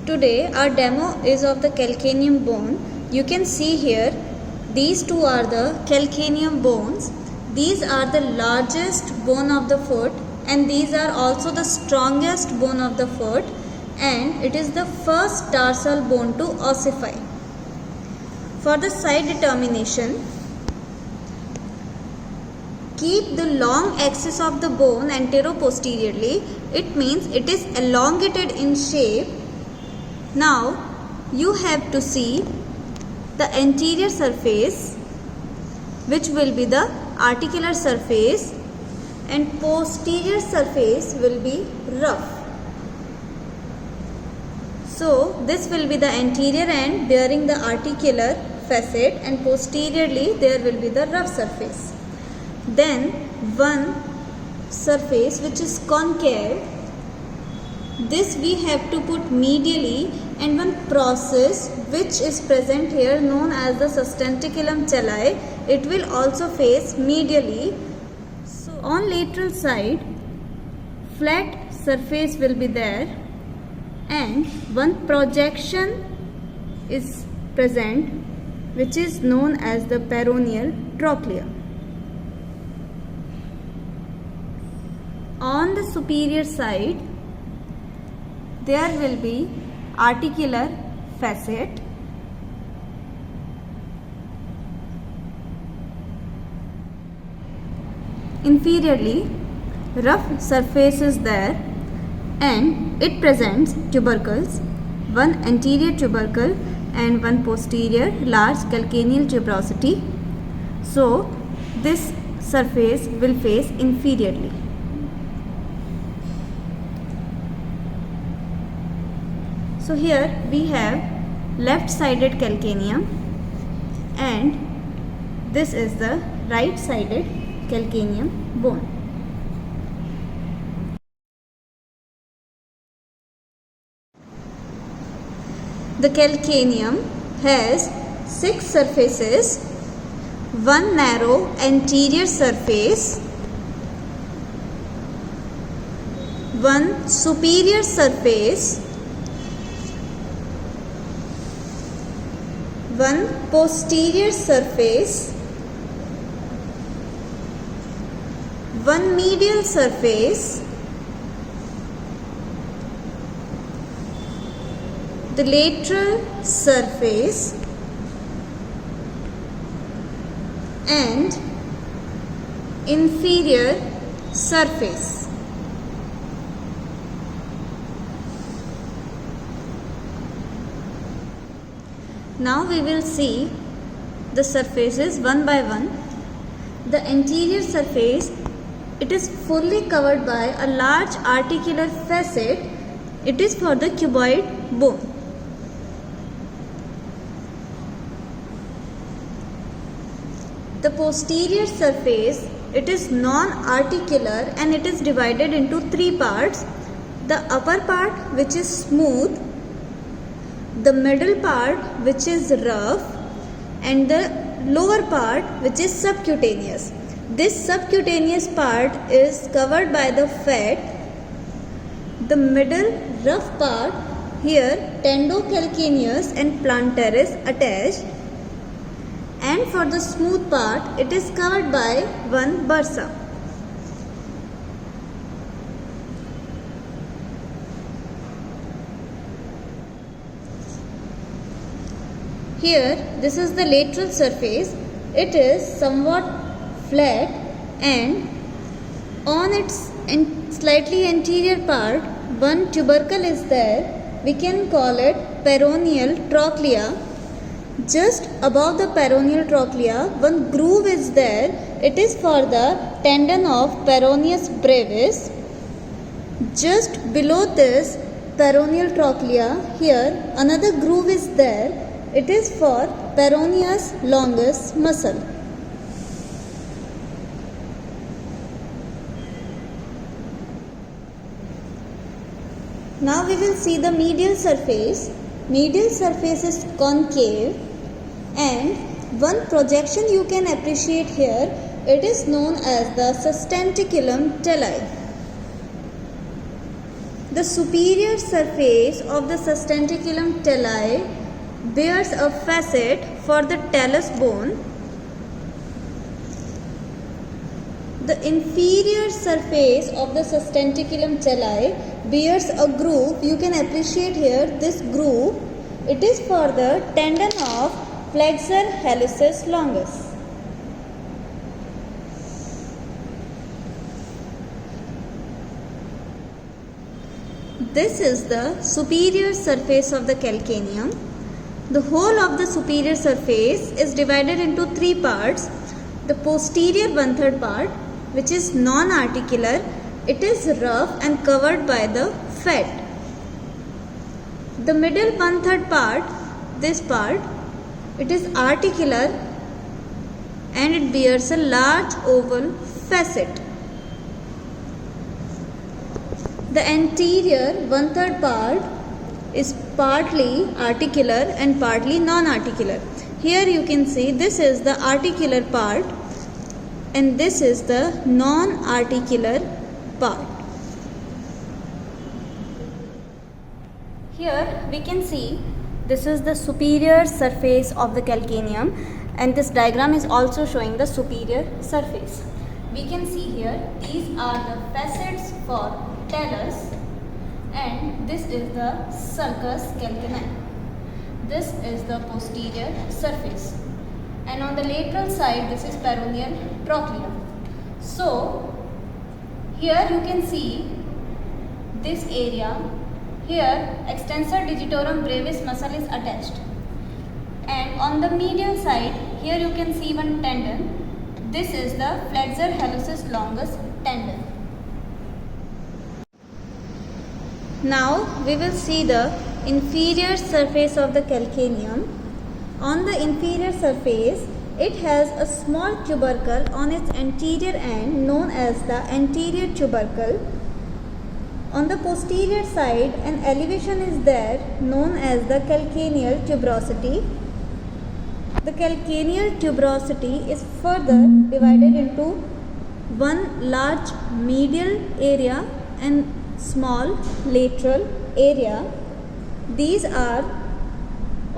Today our demo is of the calcaneum bone. You can see here these two are the calcaneum bones. These are the largest bone of the foot and these are also the strongest bone of the foot, and it is the first tarsal bone to ossify. For the side determination, keep the long axis of the bone antero-posteriorly. It means it is elongated in shape. Now you have to see the anterior surface, which will be the articular surface, and posterior surface will be rough. So this will be the anterior end bearing the articular facet, and posteriorly there will be the rough surface. Then one surface which is concave, this we have to put medially, and one process which is present here known as the sustentaculum chalae, it will also face medially. So on lateral side, flat surface will be there and one projection is present which is known as the peroneal trochlea. On the superior side, there will be articular facet, inferiorly rough surface is there and it presents tubercles, one anterior tubercle and one posterior large calcaneal tuberosity. So this surface will face inferiorly. So here we have left-sided calcaneum and this is the right-sided calcaneum bone. The calcaneum has 6 surfaces, one narrow anterior surface, one superior surface, one posterior surface, one medial surface, the lateral surface, and inferior surface. Now we will see the surfaces one by one. The anterior surface, it is fully covered by a large articular facet. It is for the cuboid bone. The posterior surface, it is non-articular and it is divided into 3 parts. The upper part which is smooth, the middle part which is rough, and the lower part which is subcutaneous. This subcutaneous part is covered by the fat. The middle rough part, here tendocalcaneus and plantaris attached, and for the smooth part it is covered by one bursa. Here this is the lateral surface. It is somewhat flat and on its slightly anterior part one tubercle is there. We can call it peroneal trochlea. Just above the peroneal trochlea one groove is there. It is for the tendon of peroneus brevis. Just below this peroneal trochlea, here another groove is there. It is for peroneus longus muscle. Now we will see the medial surface. Medial surface is concave and one projection you can appreciate here, it is known as the sustentaculum chalae. The superior surface of the sustentaculum talli bears a facet for the talus bone. The inferior surface of the sustentaculum talli bears a groove. You can appreciate here this groove. It is for the tendon of flexor hallucis longus. This is the superior surface of the calcaneum. The whole of the superior surface is divided into three parts. The posterior 1/3 part, which is non-articular, it is rough and covered by the fat. The middle 1/3 part, this part, it is articular and it bears a large oval facet. The anterior 1/3 part is partly articular and partly non-articular. Here you can see this is the articular part and this is the non-articular part. Here we can see this is the superior surface of the calcaneum, and this diagram is also showing the superior surface. We can see here these are the facets for talus, and this is the sulcus calcaneum. This is the posterior surface, and on the lateral side this is peroneal trochleum. So here you can see this area. Here extensor digitorum brevis muscle is attached, and on the medial side here you can see one tendon. This is the flexor hallucis longus tendon. Now we will see the inferior surface of the calcaneum. On the inferior surface, it has a small tubercle on its anterior end known as the anterior tubercle. On the posterior side, an elevation is there known as the calcaneal tuberosity. The calcaneal tuberosity is further divided into one large medial area and small lateral area. These are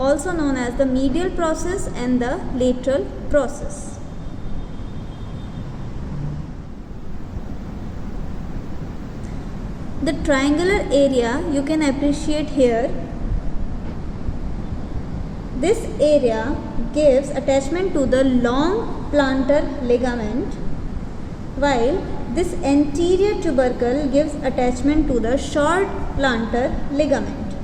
also known as the medial process and the lateral process. The triangular area you can appreciate here. This area gives attachment to the long plantar ligament, while this anterior tubercle gives attachment to the short plantar ligament.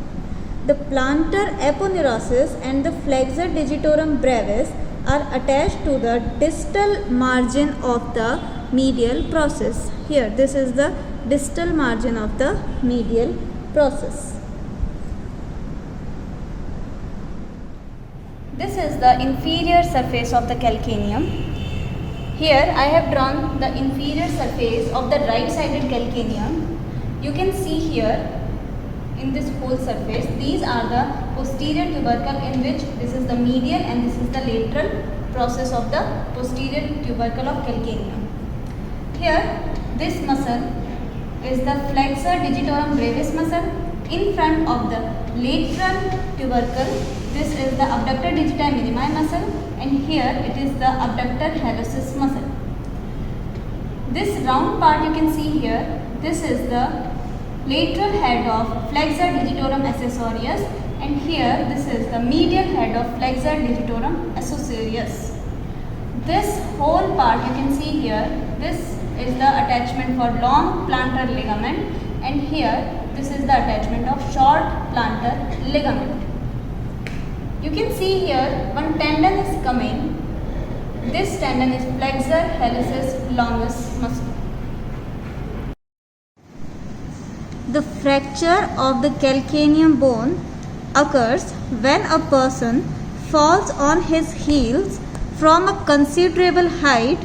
The plantar aponeurosis and the flexor digitorum brevis are attached to the distal margin of the medial process. Here, this is the distal margin of the medial process. This is the inferior surface of the calcaneum. Here I have drawn the inferior surface of the right-sided calcaneum. You can see here in this whole surface, these are the posterior tubercle, in which this is the medial and this is the lateral process of the posterior tubercle of calcaneum. Here this muscle is the flexor digitorum brevis muscle. In front of the lateral tubercle, this is the abductor digiti minimi muscle, and here it is the abductor hallucis muscle. This round part you can see here, this is the lateral head of flexor digitorum accessorius, and here this is the medial head of flexor digitorum accessorius. This whole part you can see here, this is the attachment for long plantar ligament, and here this is the attachment of short plantar ligament. You can see here one tendon is coming. This tendon is flexor hallucis longus muscle. The fracture of the calcaneum bone occurs when a person falls on his heels from a considerable height.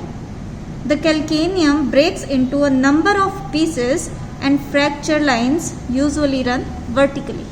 The calcaneum breaks into a number of pieces and fracture lines usually run vertically.